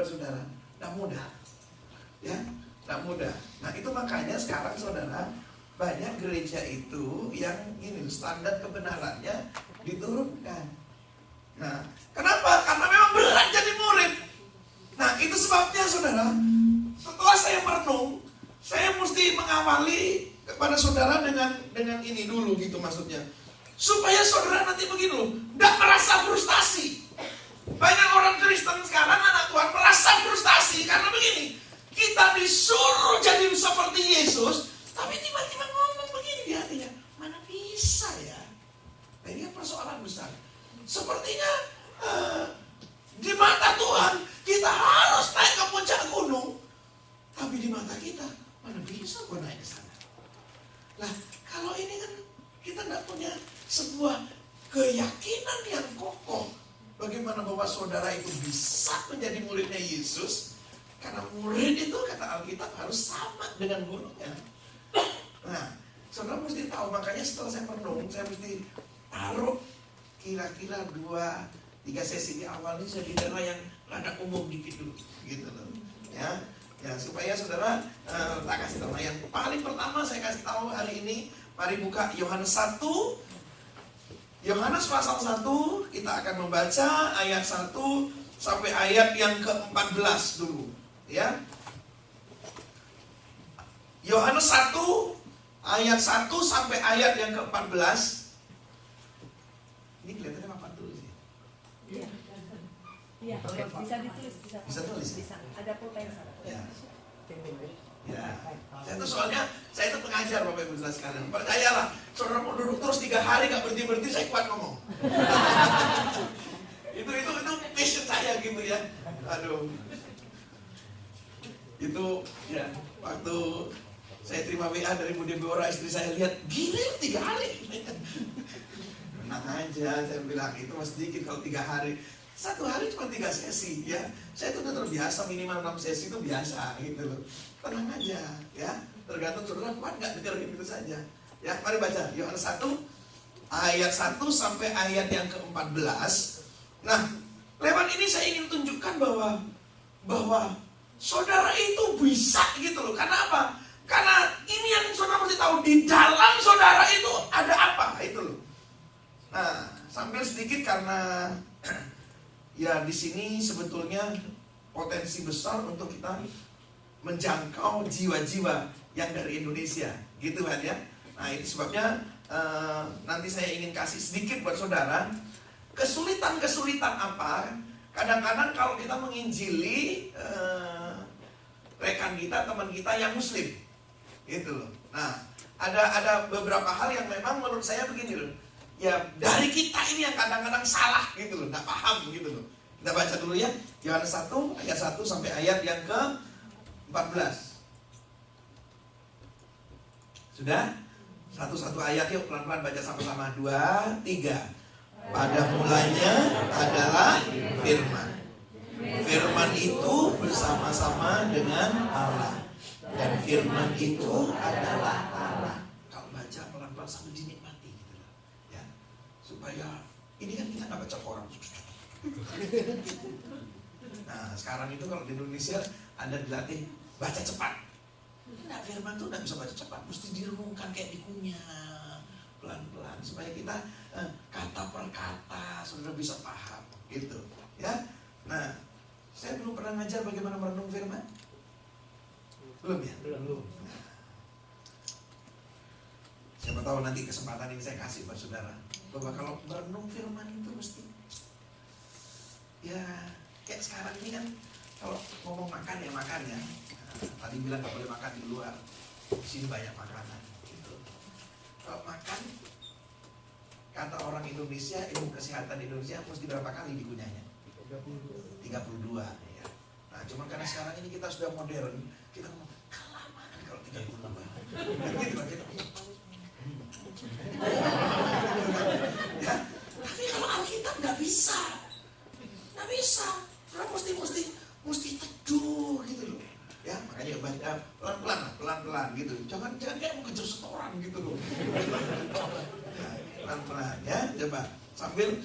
buat saudara? Tidak mudah. Ya, tidak mudah. Nah itu makanya sekarang saudara, banyak gereja itu yang ini standar kebenarannya diturunkan. Nah, kenapa? Karena memang berat jadi murid. Nah itu sebabnya saudara, setelah saya merenung, saya mesti mengawali kepada saudara dengan ini dulu gitu maksudnya. Supaya saudara nanti begini loh, tidak merasa frustasi. Banyak orang Kristen sekarang, anak Tuhan, merasa frustasi karena begini. Kita disuruh jadi seperti Yesus, tapi tiba-tiba ngomong begini di hatinya, mana bisa ya? Nah ini persoalan besar. Sepertinya di mata Tuhan kita harus naik ke puncak gunung, tapi di mata kita mana bisa gue naik ke sana? Nah kalau ini kan kita tidak punya sebuah keyakinan yang kokoh bagaimana bahwa saudara itu bisa menjadi muridnya Yesus. Karena murid itu kata Alkitab harus sama dengan gurunya. Nah, saudara mesti tahu, makanya setelah saya merenung, saya mesti taruh kira-kira 2-3 sesi di awal ini saya di daerah yang rada umum dikit dulu, gitu loh. Ya, supaya saudara tak kasih tahu. Yang paling pertama saya kasih tahu hari ini, mari buka Yohanes 1. Yohanes pasal 1, kita akan membaca ayat 1 sampai ayat yang ke-14 dulu. Ya, Yohanes 1 ayat 1 sampai ayat yang ke-14. Ini kelihatannya apa tulis ya? Iya. Iya, bisa ditulis, bisa tulis. Bisa. Ada pulpen sana. Ya. Ya. Saya tuh soalnya saya itu pengajar Bapak Ibu sekalian. Percayalah, saudara mau duduk terus 3 hari gak berhenti saya kuat ngomong. itu passion saya gitu ya. Aduh. Itu ya waktu saya terima WA dari Bu Deborah, istri saya lihat, gila 3 hari. Tenang aja, saya bilang itu masih sedikit kalau 3 hari. 1 hari cuma 3 sesi ya. Saya itu udah terbiasa minimal 6 sesi itu biasa gitu loh. Tenang aja ya. Tergantung saudara kuat gak dengerin itu saja. Ya, mari baca Yohanes 1 ayat 1 sampai ayat yang ke-14. Nah, lewat ini saya ingin tunjukkan bahwa saudara itu bisa gitu loh. Karena apa? Karena ini yang saudara mesti tahu, di dalam saudara itu ada apa itu loh. Nah, sambil sedikit karena ya di sini sebetulnya potensi besar untuk kita menjangkau jiwa-jiwa yang dari Indonesia, gitu kan ya. Nah, itu sebabnya nanti saya ingin kasih sedikit buat saudara kesulitan-kesulitan apa. Kadang-kadang kalau kita menginjili rekan kita, teman kita yang muslim, gitu loh. Nah, ada beberapa hal yang memang menurut saya begini loh. Ya, dari kita ini yang kadang-kadang salah gitu loh, nggak paham gitu loh. Kita baca dulu ya, Yohanes 1 ayat 1 sampai ayat yang ke-14. Sudah? Satu-satu ayat yuk, pelan-pelan baca sama-sama. 2, 3. Pada mulanya adalah firman. Firman itu bersama-sama dengan Allah, dan firman itu adalah Allah. Kalau baca pelan-pelan sambil dinikmati gitu loh. Ya. Supaya ini kan kita nggak baca orang. Nah, sekarang itu kalau di Indonesia Anda dilatih baca cepat. Nah, firman itu nggak bisa baca cepat, mesti direnungkan kayak dikunyah pelan-pelan supaya kita kata per kata saudara bisa paham gitu ya. Nah, saya belum pernah ngajar bagaimana merenung firman. Belum ya? Belum. Nah, siapa tahu nanti kesempatan ini saya kasih buat saudara bahwa kalau merenung firman itu mesti ya kayak sekarang ini kan kalau ngomong makan ya makan ya. Nah, tadi bilang nggak boleh makan di luar. Di sini banyak makanan gitu. Kalau makan, kata orang Indonesia, ilmu kesehatan Indonesia mesti berapa kali dikunyahnya? 32 ya. Nah, cuma karena sekarang ini kita sudah modern, kita ngomong kelamaan kalau 32. Gitu lah kita. Ya, tapi kalau Alkitab nggak bisa. Nggak bisa. Karena mesti teduh gitu loh. Ya, makanya baca pelan-pelan gitu. Jangan kayak mau kejar setoran gitu loh. Pelan-pelan ya, coba sambil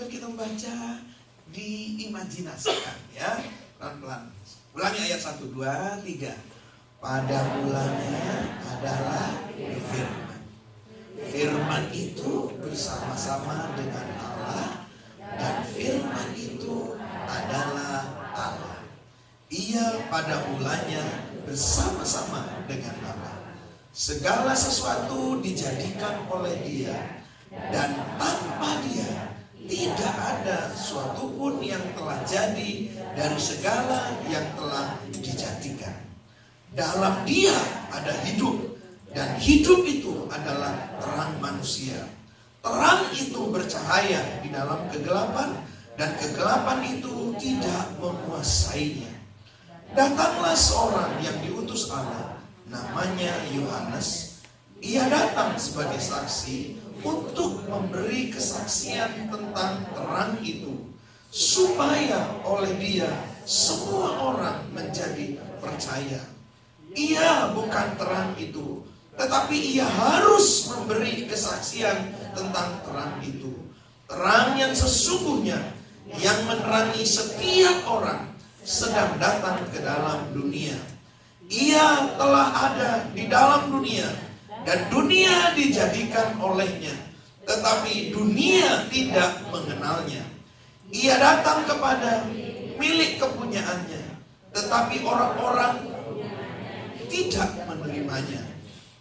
kita membaca diimajinasikan ya, pelan-pelan. 1, 2, 3. Pada mulanya adalah firman. Firman itu bersama-sama dengan Allah, dan firman itu adalah Allah. Ia pada mulanya bersama-sama dengan Allah. Segala sesuatu dijadikan oleh Dia, dan tanpa Dia tidak ada suatu pun yang telah jadi dari segala yang telah dijadikan. Dalam Dia ada hidup, dan hidup itu adalah terang manusia. Terang itu bercahaya di dalam kegelapan, dan kegelapan itu tidak menguasainya. Datanglah seorang yang diutus Allah, namanya Yohanes. Ia datang sebagai saksi untuk memberi kesaksian tentang terang itu, supaya oleh Dia semua orang menjadi percaya. Ia bukan terang itu, tetapi ia harus memberi kesaksian tentang terang itu. Terang yang sesungguhnya, yang menerangi setiap orang, sedang datang ke dalam dunia. Ia telah ada di dalam dunia, dan dunia dijadikan olehnya, tetapi dunia tidak mengenalnya. Ia datang kepada milik kepunyaannya, tetapi orang-orang tidak menerimanya.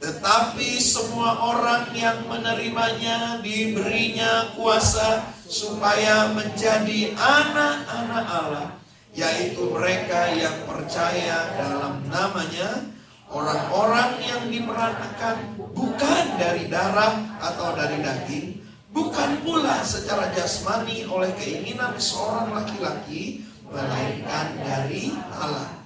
Tetapi semua orang yang menerimanya diberinya kuasa supaya menjadi anak-anak Allah, yaitu mereka yang percaya dalam namanya, orang-orang yang diperanakan bukan dari darah atau dari daging, bukan pula secara jasmani oleh keinginan seorang laki-laki, melainkan dari Allah.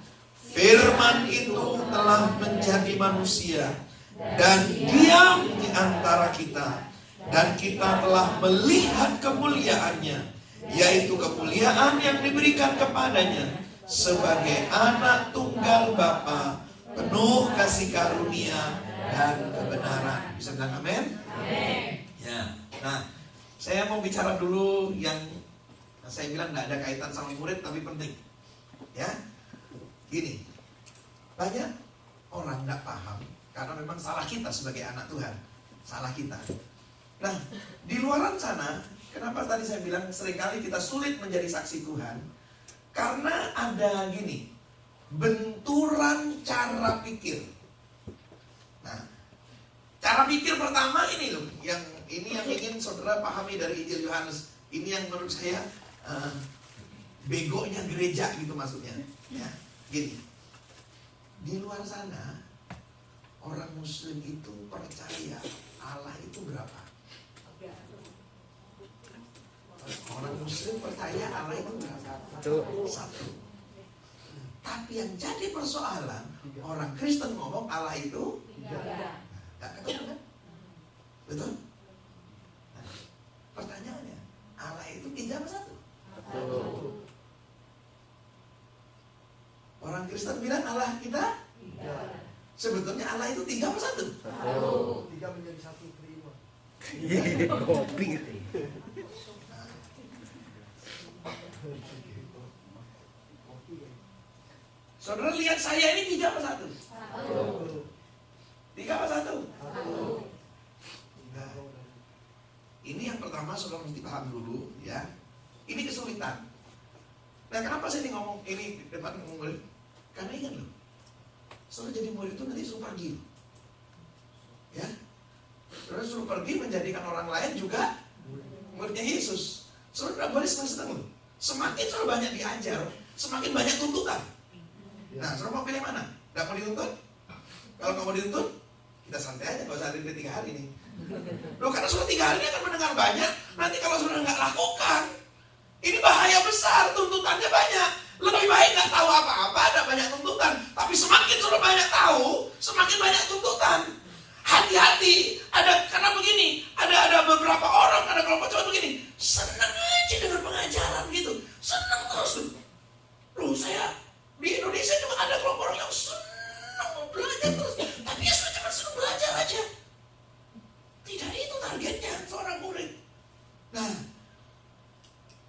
Firman itu telah menjadi manusia dan diam di antara kita, dan kita telah melihat kemuliaannya, yaitu kemuliaan yang diberikan kepadanya sebagai anak tunggal Bapa, penuh kasih karunia dan kebenaran. Bisa bilang amin? Ya. Nah, saya mau bicara dulu yang saya bilang nggak ada kaitan sama murid tapi penting. Ya. Gini, banyak orang nggak paham karena memang salah kita sebagai anak Tuhan, salah kita. Nah, di luaran sana, kenapa tadi saya bilang seringkali kita sulit menjadi saksi Tuhan? Karena ada gini, benturan cara pikir. Nah, cara pikir pertama ini loh, yang ingin saudara pahami dari Injil Yohanes. Ini yang menurut saya begonya gereja gitu maksudnya. Ya. Gini, di luar sana orang Muslim itu percaya Allah itu berapa? Orang Muslim percaya Allah itu berapa? Satu. Tapi yang jadi persoalan, orang Kristen ngomong Allah itu nggak ketemu kan? Betul? Nah, pertanyaannya, Allah itu 3 apa 1? Orang Kristen bilang Allah kita 3. Sebetulnya Allah itu 3 apa 1? 3 menjadi 1 terima. Kopi. Saudara lihat saya ini 3 apa 1? 3 apa 1? Nah, ini yang pertama saudara mesti paham dulu ya. Ini kesulitan. Nah, kenapa saya ngomong ini di depan murid? Karena ingat loh, saudara jadi murid itu nanti suruh pergi, ya. Saudara suruh pergi menjadikan orang lain juga muridnya Yesus. Saudara boleh senang-senang loh. Semakin saudara banyak diajar, semakin banyak tuntutan. Nah, saudara mau pilih mana? Tidak mau dituntut? Kalau nggak mau dituntut, kita santai aja, nggak usah hari 3 hari ini. Loh, karena saudara 3 hari ini akan mendengar banyak. Nanti kalau saudara nggak lakukan, ini bahaya besar, tuntutannya banyak. Lebih baik nggak tahu apa-apa, ada banyak tuntutan. Tapi semakin saudara banyak tahu, semakin banyak tuntutan. Hati-hati, karena begini, ada beberapa orang, ada kelompok cowok begini, senang aja dengan pengajaran gitu, senang terus. Loh, saya di Indonesia juga ada kelompok orang yang senang mau belajar terus, tapi ya sudah cuma senang belajar aja. Tidak itu targetnya seorang murid. Nah,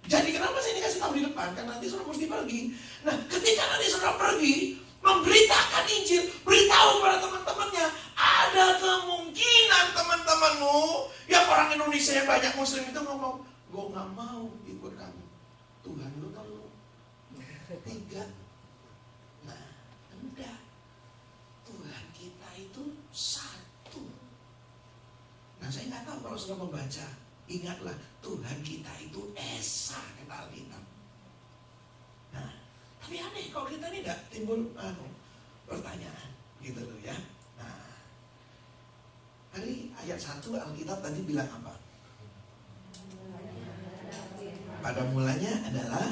jadi kenapa saya dikasih tahu di depan? Karena nanti saudara mesti pergi. Nah, ketika nanti saudara pergi, memberitakan Injil, beritahu kepada teman-temannya. Ada kemungkinan teman-temanmu yang orang Indonesia yang banyak Muslim itu ngomong, gue nggak mau ikut kamu, Tuhan lu telu, 3. Nah, enggak. Tuhan kita itu satu. Nah, saya nggak tahu kalau sudah membaca, ingatlah Tuhan kita itu Esa, kata Alkitab. Nah, tapi aneh kalau kita ini nggak timbul pertanyaan, gitu loh ya. Nah, hari ayat 1 Alkitab tadi bilang apa? Pada mulanya adalah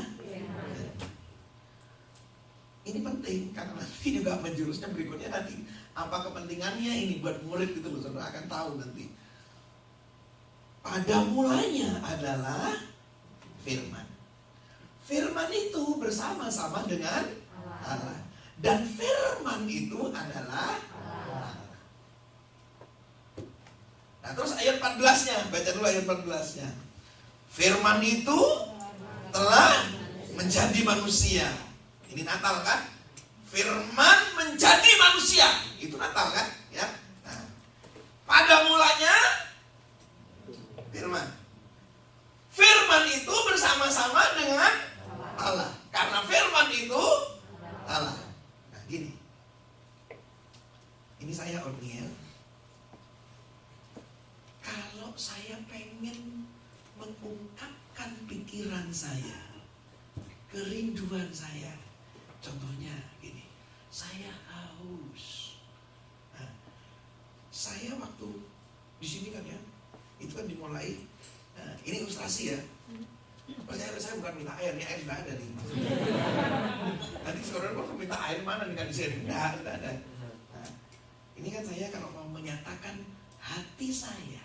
ini penting karena nanti juga menjurusnya berikutnya nanti apa kepentingannya ini buat murid gitu loh, saudara akan tahu nanti. Pada mulanya adalah firman. Firman itu bersama-sama dengan Allah. Dan firman itu adalah Allah. Nah, terus ayat 14-nya, baca dulu ayat 14-nya. Firman itu telah menjadi manusia. Ini Natal kan? Firman menjadi manusia. Itu Natal kan? Ya. Nah, pada mulanya firman. Firman itu bersama-sama dengan Allah. Karena firman itu Allah. Nah, gini. Ini saya Otniel. Kalau saya pengen mengungkapkan pikiran saya, kerinduan saya, contohnya gini, saya haus. Nah, saya waktu di sini kan ya, itu kan dimulai. Nah, ini ilustrasi ya. Saya bukan minta air, ini air sudah ada nih. Nanti saudara kalau minta air mana nih kan di sini? Tidak ada. Nah, ini kan saya kalau mau menyatakan hati saya,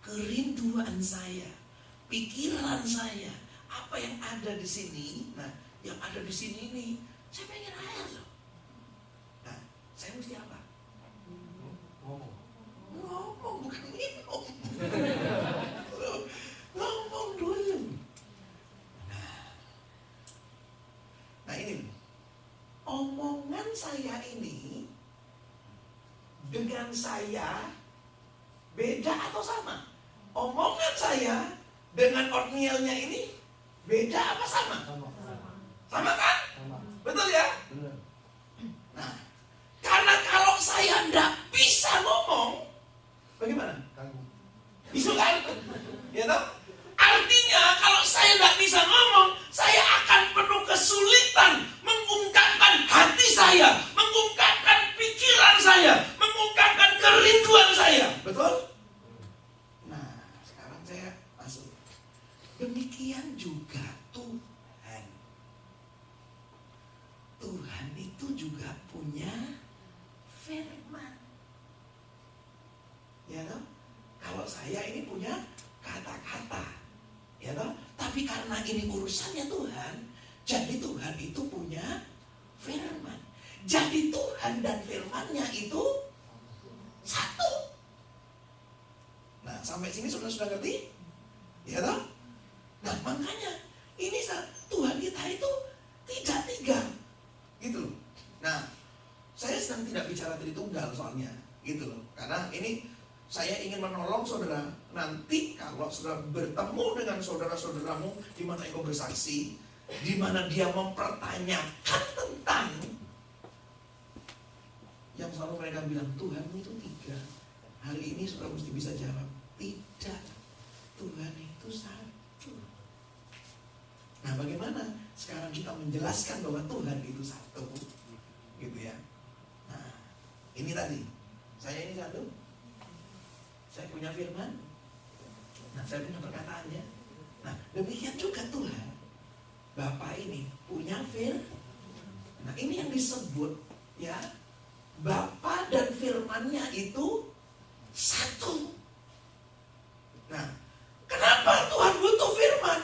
kerinduan saya, pikiran saya, apa yang ada di sini. Nah, yang ada di sini ini, saya pengen air loh. Nah, saya mesti apa? Ngomong, bukan minum. Ngomong dulu. Nah ini, omongan saya ini dengan saya beda atau sama? Omongan saya dengan Otnielnya ini beda apa sama? Sama kan? Betul ya? Nah, karena kalau saya tidak bisa ngomong, bagaimana? Bisa kan? Ya toh? Artinya kalau saya tidak bisa ngomong, saya akan penuh kesulitan mengungkapkan hati saya, mengungkapkan pikiran saya, mengungkapkan kerinduan saya. Betul? Nah, sekarang saya masuk. Demikian juga Tuhan. Tuhan itu juga punya firman. Ya toh? Kalau saya ini punya kata-kata. Ya toh? Tapi karena ini urusannya Tuhan, jadi Tuhan itu punya firman. Jadi Tuhan dan firman-Nya itu satu. Nah, sampai sini sudah ngerti? Ya toh? Nah, makanya ini Tuhan kita itu tidak 3. Gitu loh. Nah, saya sedang tidak bicara Tritunggal soalnya, gitu loh. Karena ini saya ingin menolong saudara. Nanti kalau saudara bertemu dengan saudara-saudaramu di mana engkau bersaksi, di mana dia mempertanyakan tentang yang selalu mereka bilang Tuhan itu 3. Hari ini saudara mesti bisa jawab, tidak. Tuhan itu 1. Nah, bagaimana sekarang kita menjelaskan bahwa Tuhan itu 1? Gitu ya. Nah, ini tadi. Saya ini 1. Saya punya firman. Nah, saya punya perkataannya. Nah, demikian juga Tuhan. Bapa ini punya firman. Nah, ini yang disebut ya, Bapa dan firman-Nya itu 1. Nah, kenapa Tuhan butuh firman?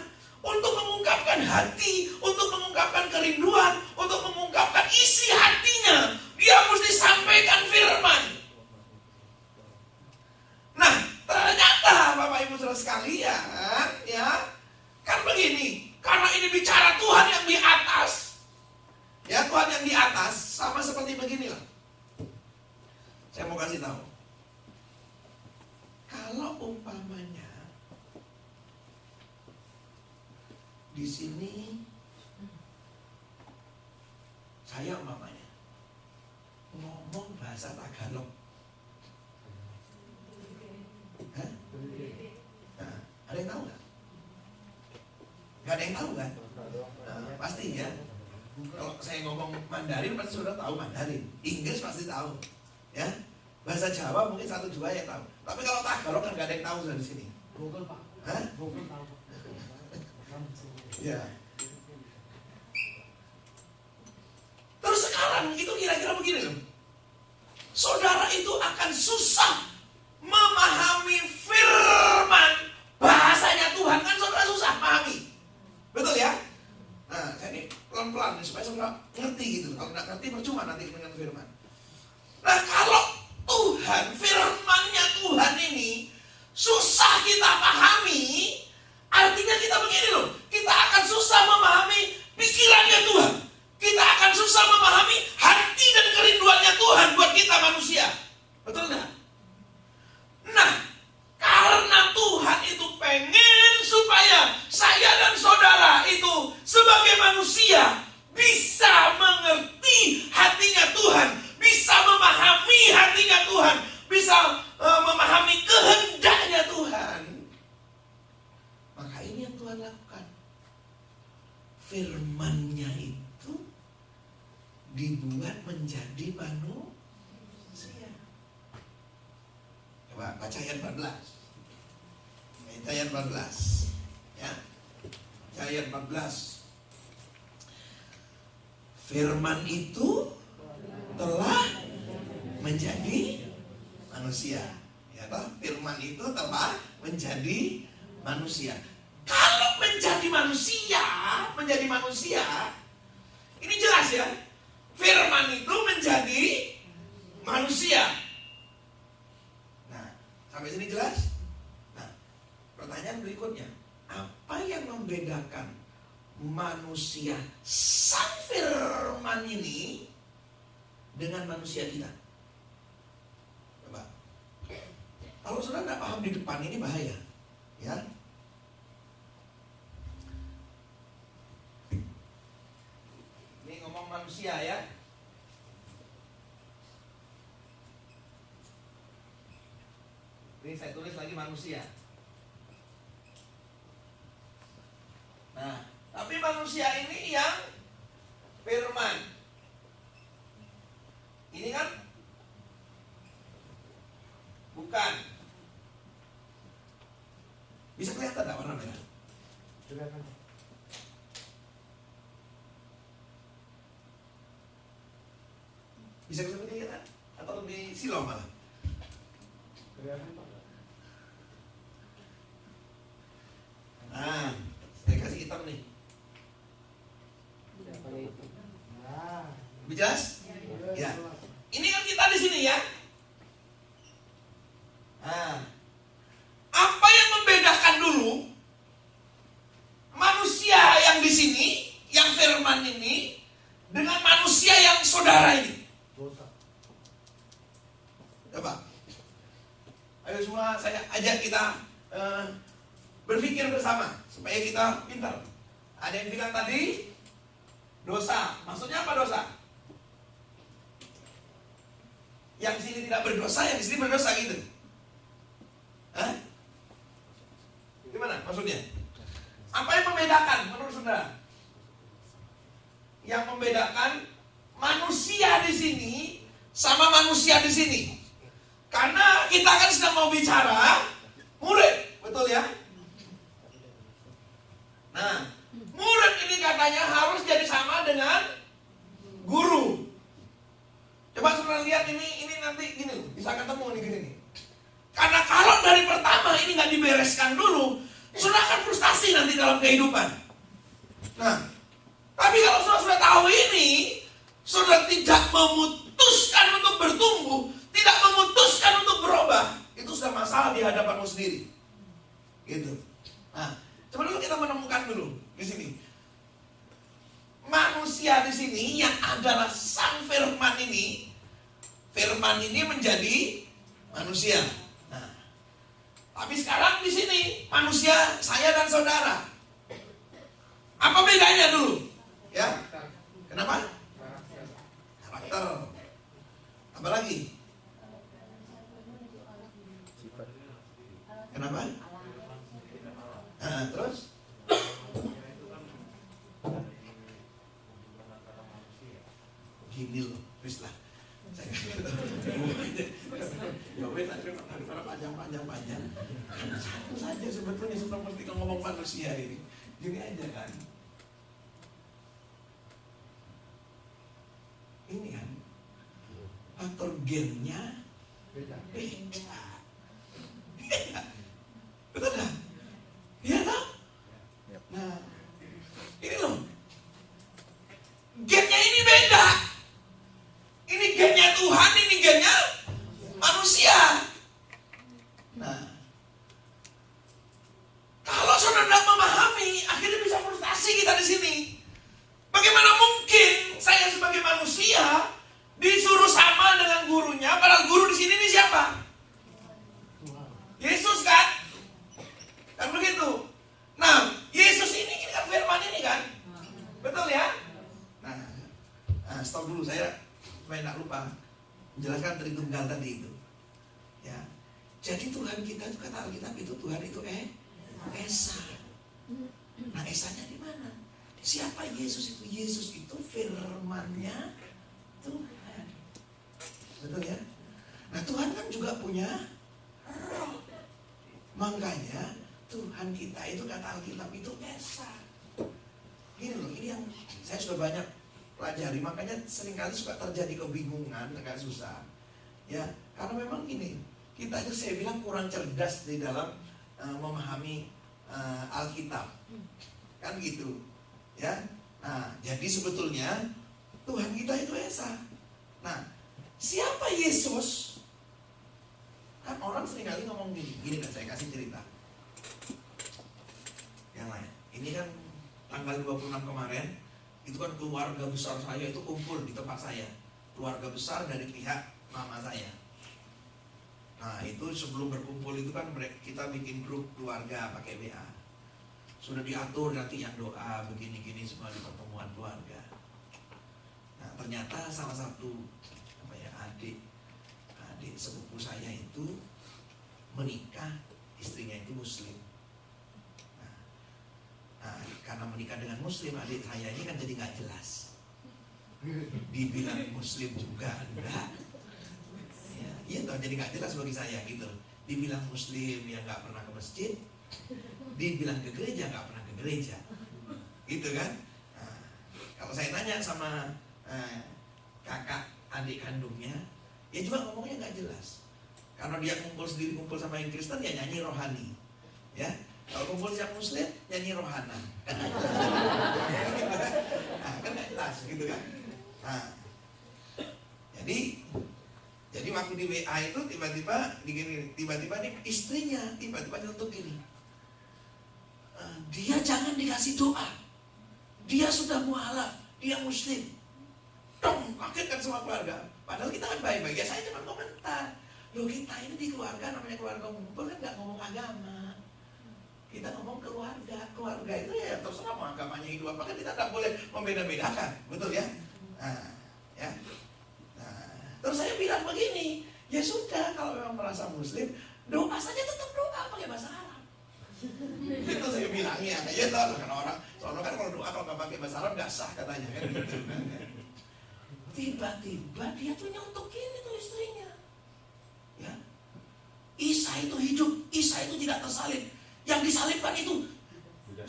Untuk mengungkapkan hati, untuk mengungkapkan kerinduan, untuk mengungkapkan isi hatinya. Dia mesti sampaikan firman. Nah, ternyata Bapak Ibu Saudara sekalian, ya, kan begini, karena ini bicara Tuhan yang di atas, ya Tuhan yang di atas, sama sama seperti beginilah. Saya mau kasih tahu. Kalau umpamanya di sini saya umpamanya ngomong bahasa Tagalog. Hah? Nah, ada yang tahu nggak? Nggak ada yang tahu kan? Nah, pasti ya. Kalau saya ngomong Mandarin pasti sudah tahu Mandarin. Inggris pasti tahu, ya. Bahasa Jawa mungkin 1-2 yang tahu. Tapi kalau Tagalog kan nggak ada yang tahu sudah di sini. Google Pak. Hah? Google tahu. Ya. Terus sekarang itu kira-kira begini loh. Saudara itu akan susah memahami firman bahasanya Tuhan, kan saudara susah memahami. Betul ya? Nah, jadi pelan-pelan supaya saudara ngerti gitu. Kalau nggak ngerti percuma nanti dengan firman. Nah, kalau Tuhan, firman-Nya Tuhan ini susah kita pahami, artinya kita begini loh, kita akan susah memahami pikirannya Tuhan. Kita akan susah memahami hati dan kerinduannya Tuhan buat kita manusia. Betul nggak? Nah, karena Tuhan itu pengen supaya saya dan saudara itu sebagai manusia bisa mengerti hatinya Tuhan, bisa memahami hatinya Tuhan, bisa memahami kehendaknya Tuhan. Maka ini yang Tuhan lakukan. Firman-Nya itu dibuat menjadi manusia. Coba baca ayat 14. Ayat 14. Ya. Ayat 14. Firman itu telah menjadi manusia. Ya toh? Firman itu telah menjadi manusia. Kalau menjadi manusia, ini jelas ya. Firman itu menjadi manusia. Nah, sampai sini jelas? Nah, pertanyaan berikutnya, apa yang membedakan manusia sang firman ini dengan manusia kita? Coba. Kalau saudara tidak paham di depan ini bahaya, ya. Ini ngomong manusia ya. Ini saya tulis lagi manusia. Nah, tapi manusia ini yang firman. Ini kan bukan. Bisa kelihatan tak warna merah? Kelihatan. Bisa seperti kita? Atau lebih silau malah? Kelihatan Pak. Nah, saya kasih hitam nih. Nah. Lebih jelas? Ya. Jelas. Ini kan kita di sini ya. Nah, apa yang membedakan dulu manusia yang di sini, yang firman ini, dengan manusia yang saudara ini? Dosa. Coba. Ayo semua saya ajak kita berpikir bersama supaya kita pintar. Ada yang bilang tadi dosa. Maksudnya apa dosa? Yang sini tidak berdosa, yang sini berdosa gitu. Hah? Gimana maksudnya? Apa yang membedakan menurut saudara? Yang membedakan manusia di sini sama manusia di sini. Karena kita kan sedang mau bicara murid, betul ya? Nah, murid ini katanya harus jadi sama dengan guru. Coba saudara lihat ini nanti gini, bisa ketemu nih gini nih. Karena kalau dari pertama ini nggak dibereskan dulu, saudara akan frustasi nanti dalam kehidupan. Nah, tapi kalau saudara sudah tahu ini, saudara tidak memutuskan untuk bertumbuh, tidak memutuskan untuk berubah, itu sudah masalah di hadapanmu sendiri. Gitu. Nah, coba dulu kita menemukan dulu di sini. Manusia di sini yang adalah sang firman firman ini menjadi manusia. Nah, tapi sekarang di sini manusia, saya dan saudara. Apa bedanya dulu? Ya, kenapa? Karakter. Apa lagi? Sifat. Kenapa? Terus? Gini loh, wis lah. Saya daripada panjang-panjang. Satu saja sebetulnya seperti kita ngomong manusia ini. Gini aja kan. Ini kan faktor gennya Beda. beda. Betul dah? Iya tak? Yap. Nah, ini loh, gennya ini beda. Ini gennya Tuhan, ini gennya manusia. Nah, kalau saudara tidak memahami, akhirnya bisa frustasi kita di sini. Bagaimana mungkin saya sebagai manusia disuruh sama dengan gurunya, padahal guru di sini ini siapa? Tuhan. Yesus kan? Kan begitu. Nah, Yesus ini kan firman ini kan? Betul ya? Nah, stop dulu saya supaya tidak lupa menjelaskan Tritunggal tadi itu. Ya. Jadi Tuhan kita itu kata Alkitab itu Tuhan itu Esa. Nah, Esanya di mana? Siapa Yesus itu? Yesus itu firman-Nya Tuhan. Betul ya? Nah, Tuhan kan juga punya roh. Makanya Tuhan kita itu kata Alkitab itu Esa. Gini loh, ini yang saya sudah banyak pelajari. Makanya seringkali suka terjadi kebingungan, agak susah. Ya, karena memang gini, kita itu saya bilang kurang cerdas di dalam memahami Alkitab. Kan gitu. Ya. Nah, jadi sebetulnya Tuhan kita itu Esa. Nah, siapa Yesus? Kan orang seringkali ngomong gini kan, saya kasih cerita. Yang lain. Ini kan tanggal 26 kemarin, itu kan keluarga besar saya itu kumpul di tempat saya. Keluarga besar dari pihak mama saya. Nah, itu sebelum berkumpul itu kan kita bikin grup keluarga pakai WA. Sudah diatur nanti yang doa begini-gini semua di pertemuan keluarga. Nah, ternyata salah satu adik sepupu saya itu menikah, istrinya itu Muslim. Nah, karena menikah dengan Muslim, adik saya ini kan jadi nggak jelas. Dibilang Muslim juga enggak. Ya, iya toh, jadi nggak jelas bagi saya gitu. Dibilang Muslim yang nggak pernah ke masjid, dibilang ke gereja nggak pernah ke gereja, gitu kan? Nah, kalau saya tanya sama kakak adik kandungnya, ya juga ngomongnya nggak jelas. Karena dia kumpul sendiri, kumpul sama yang Kristen, ya nyanyi rohani, ya. Kalau kumpul yang Muslim, nyanyi rohana. Nah, kan nggak jelas, gitu kan? Nah, jadi waktu di WA itu tiba-tiba nih istrinya tiba-tiba nyentuh gini. Dia jangan dikasih doa. Dia sudah mualaf, dia Muslim. Dong, kaget kan semua keluarga. Padahal kita kan baik-baik. Ya saya cuma komentar. Loh, kita ini di keluarga, namanya keluarga ngumpul kan nggak ngomong agama. Kita ngomong keluarga. Keluarga itu ya terserah mau agamanya itu apa, kan kita nggak boleh membeda-bedakan, betul ya? Nah, ya. Nah, terus saya bilang begini, ya sudah kalau memang merasa Muslim, doa saja tetap doa pakai bahasa Arab. Itu saya bilangnya, ya tahu kan orang. Soalnya kan kalau doa kalau nggak pakai bahasa Arab nggak sah katanya kan gitu kan. Tiba-tiba dia tuh nyontokin itu istrinya. Ya. Isa itu hidup, Isa itu tidak tersalib. Yang disalibkan itu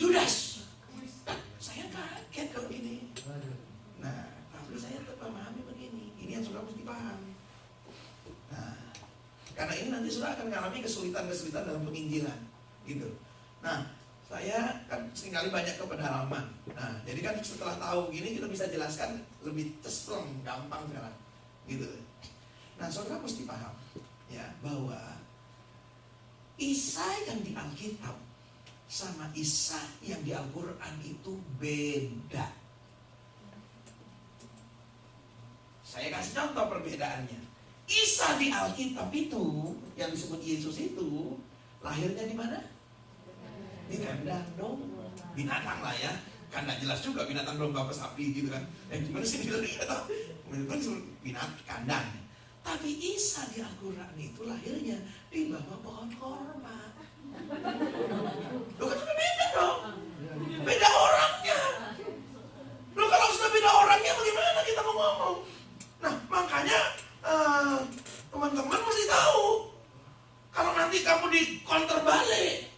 Judas. Saya kaget kalau gini. Nah, tapi saya tetap memahami begini. Ini yang sudah mesti paham. Nah, karena ini nanti sudah akan mengalami kesulitan-kesulitan dalam penginjilan, gitu. Nah, saya kan seringkali banyak ke pedalaman. Nah, jadi kan setelah tahu gini kita bisa jelaskan lebih cespleng, gampang sekarang, gitu. Nah, saudara mesti paham, ya, bahwa Isa yang di Alkitab sama Isa yang di Al-Quran itu beda. Saya kasih contoh perbedaannya. Isa di Alkitab itu, yang disebut Yesus itu, lahirnya di mana? Di kandang domba. Binatang lah ya. Kan nggak jelas juga binatang domba apa sapi gitu kan. Gimana sih bilang kita tahu? Binatang kandang. Tapi Isa di Al-Quran itu lahirnya di bawah pohon korma. Loh kan sudah beda dong. Beda orangnya. Loh kalau sudah beda orangnya bagaimana kita mau ngomong? Nah makanya teman-teman mesti tahu. Kalau nanti kamu di counter balik,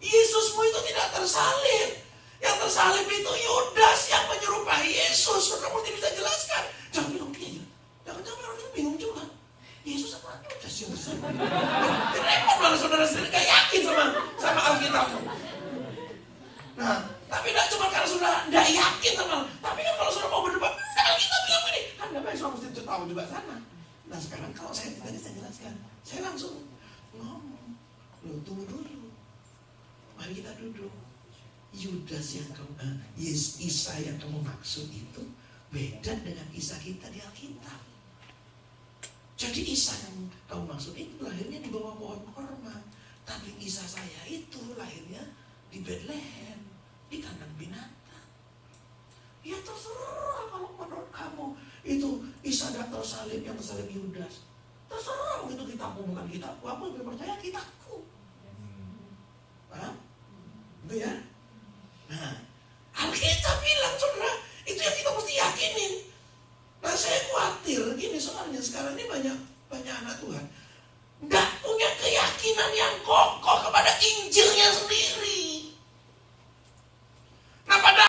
Yesusmu itu tidak tersalib. Yang tersalib itu Yudas yang menyerupai Yesus. Saudara mesti bisa jelaskan. Jangan bilang iya. Jangan-jangan orang itu bingung juga. Yesus apa Yudas yang tersalib? Repot malah saudara sendiri gak yakin sama Alkitab. Nah, tapi tidak cuma karena saudara tidak yakin sama. Tapi kan kalau saudara mau berdebat, Alkitab bilang ini. Kan tidak baik saudara mesti tahu juga sana. Nah sekarang kalau saya tadi saya jelaskan, saya langsung ngomong. Loh tunggu dulu. Mari kita duduk. Yudas yang kamu, Isa yang kamu maksud itu beda dengan Isa kita di Alkitab. Jadi Isa yang kamu maksud itu lahirnya di bawah pohon korma. Tapi Isa saya itu lahirnya di Bethlehem, di kandang binatang. Ya terserah kalau menurut kamu itu Isa tidak tersalib, yang tersalib Yudas. Terserah itu kitabmu bukan kitabku. Aku lebih percaya kitabku. Paham? Itu ya. Nah,